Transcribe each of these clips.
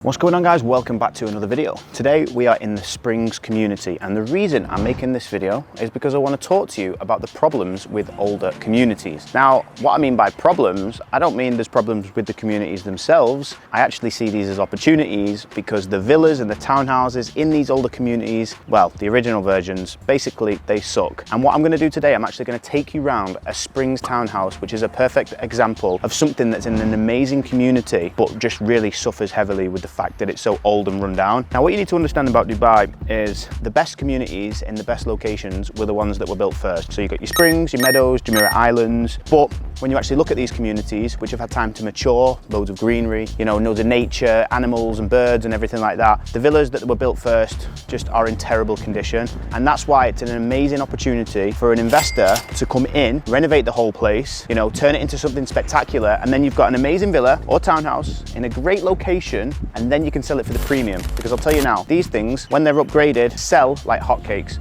What's going on, guys? Welcome back to another video. Today we are in the Springs community, and the reason I'm making this video is because I want to talk to you about the problems with older communities. Now, what I mean by problems, I don't mean there's problems with the communities themselves. I actually see these as opportunities because the villas and the townhouses in these older communities, well, the original versions, basically they suck. And what I'm going to do today, I'm actually going to take you around a Springs townhouse, which is a perfect example of something that's in an amazing community but just really suffers heavily with the fact that it's so old and run down. Now, what you need to understand about Dubai is the best communities in the best locations were the ones that were built first. So you've got your Springs, your Meadows, Jumeirah Islands, but when you actually look at these communities, which have had time to mature, loads of greenery, you know, loads of nature, animals and birds and everything like that, the villas that were built first just are in terrible condition. And that's why it's an amazing opportunity for an investor to come in, renovate the whole place, you know, turn it into something spectacular, and then you've got an amazing villa or townhouse in a great location, and then you can sell it for the premium. Because I'll tell you now, these things, when they're upgraded, sell like hotcakes.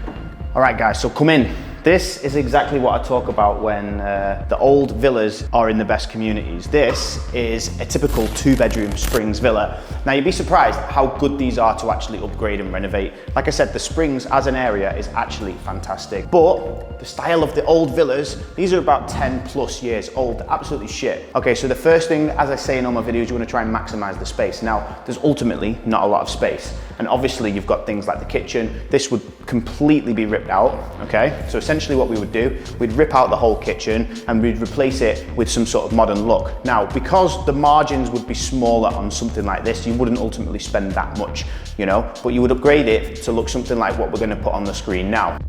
All right, guys, so come in. This is exactly what I talk about when the old villas are in the best communities. This is a typical 2-bedroom Springs villa. Now, you'd be surprised how good these are to actually upgrade and renovate. Like I said, the Springs as an area is actually fantastic, but the style of the old villas, these are about 10 plus years old, absolutely shit. Okay, so the first thing, as I say in all my videos, you want to try and maximize the space. Now, there's ultimately not a lot of space. And obviously you've got things like the kitchen. This would completely be ripped out, okay? So essentially what we would do, we'd rip out the whole kitchen and we'd replace it with some sort of modern look. Now, because the margins would be smaller on something like this, you wouldn't ultimately spend that much, you know, but you would upgrade it to look something like what we're gonna put on the screen now.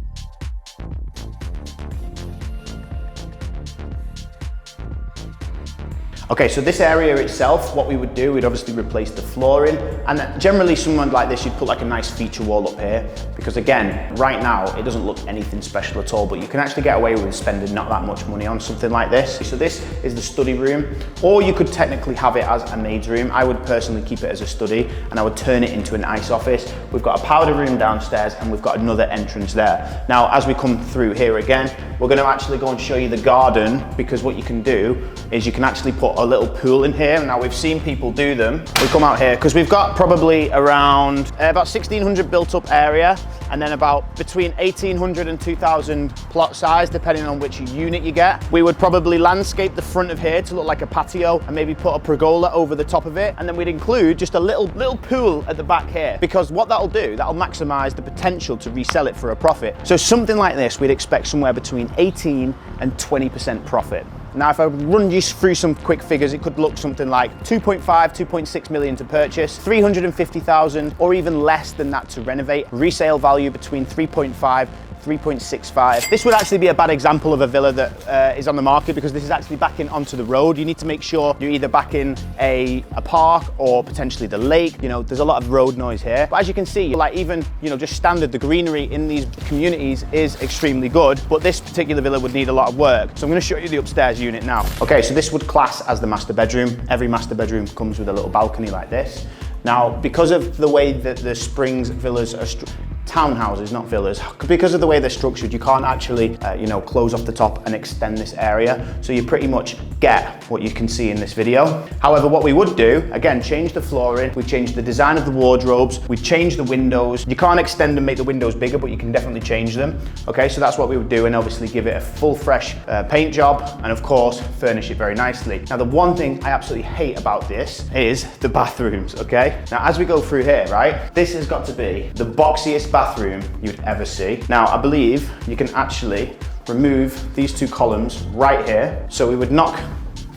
Okay, so this area itself, what we would do, we'd obviously replace the flooring, and generally someone like this, you'd put like a nice feature wall up here, because again, right now, it doesn't look anything special at all, but you can actually get away with spending not that much money on something like this. So this is the study room, or you could technically have it as a maid's room. I would personally keep it as a study, and I would turn it into a nice office. We've got a powder room downstairs, and we've got another entrance there. Now, as we come through here again, we're gonna actually go and show you the garden, because what you can do is you can actually put a little pool in here. Now, we've seen people do them. We come out here because we've got probably around about 1,600 built up area, and then about between 1,800 and 2,000 plot size, depending on which unit you get. We would probably landscape the front of here to look like a patio and maybe put a pergola over the top of it. And then we'd include just a little pool at the back here, because what that'll do, that'll maximize the potential to resell it for a profit. So something like this, we'd expect somewhere between 18 and 20% profit. Now, if I run you through some quick figures, it could look something like 2.5, 2.6 million to purchase, 350,000 or even less than that to renovate. Resale value between 3.5, 3.65. This would actually be a bad example of a villa that is on the market, because this is actually backing onto the road. You need to make sure you're either backing a park or potentially the lake. You know, there's a lot of road noise here. But as you can see, like even, you know, just standard, the greenery in these communities is extremely good, but this particular villa would need a lot of work. So I'm gonna show you the upstairs unit now. Okay, so this would class as the master bedroom. Every master bedroom comes with a little balcony like this. Now, because of the way that the Springs villas are townhouses, not villas, because of the way they're structured, you can't actually, you know, close off the top and extend this area. So you pretty much get what you can see in this video. However, what we would do, again, change the flooring, we change the design of the wardrobes, we change the windows. You can't extend and make the windows bigger, but you can definitely change them. Okay, so that's what we would do, and obviously give it a full fresh paint job, and of course, furnish it very nicely. Now, the one thing I absolutely hate about this is the bathrooms, okay? Now, as we go through here, right, this has got to be the boxiest bathroom you'd ever see. Now, I believe you can actually remove these two columns right here. So we would knock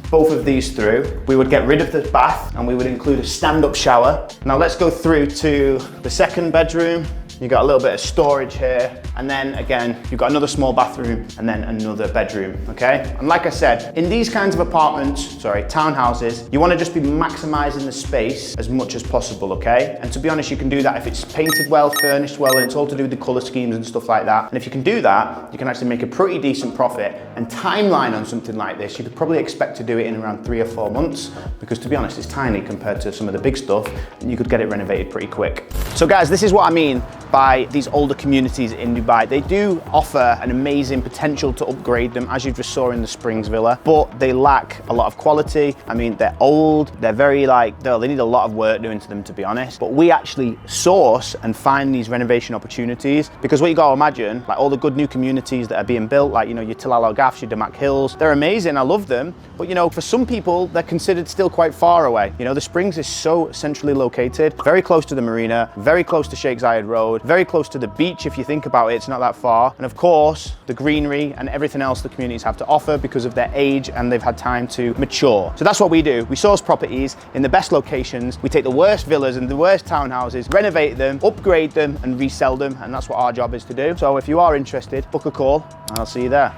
both of these through. We would get rid of the bath, and we would include a stand-up shower. Now let's go through to the second bedroom. You got a little bit of storage here, and then again, you've got another small bathroom and then another bedroom, okay? And like I said, in these kinds of townhouses, you wanna just be maximizing the space as much as possible, okay? And to be honest, you can do that if it's painted well, furnished well, and it's all to do with the color schemes and stuff like that. And if you can do that, you can actually make a pretty decent profit. And timeline on something like this, you could probably expect to do it in around 3 or 4 months, because to be honest, it's tiny compared to some of the big stuff, and you could get it renovated pretty quick. So guys, this is what I mean by these older communities in buy. They do offer an amazing potential to upgrade them, as you just saw in the Springs Villa, but they lack a lot of quality. I mean, they're old, they're very they need a lot of work doing to them, to be honest. But we actually source and find these renovation opportunities, because what you got to imagine, like all the good new communities that are being built, like, you know, your Tilalo Gaffs, your Damac Hills, they're amazing, I love them. But, you know, for some people, they're considered still quite far away. You know, the Springs is so centrally located, very close to the marina, very close to Sheikh Zayed Road, very close to the beach. If you think about it, it's not that far. And of course, the greenery and everything else the communities have to offer because of their age and they've had time to mature. So that's what we do. We source properties in the best locations. We take the worst villas and the worst townhouses, renovate them, upgrade them and resell them. And that's what our job is to do. So if you are interested, book a call and I'll see you there.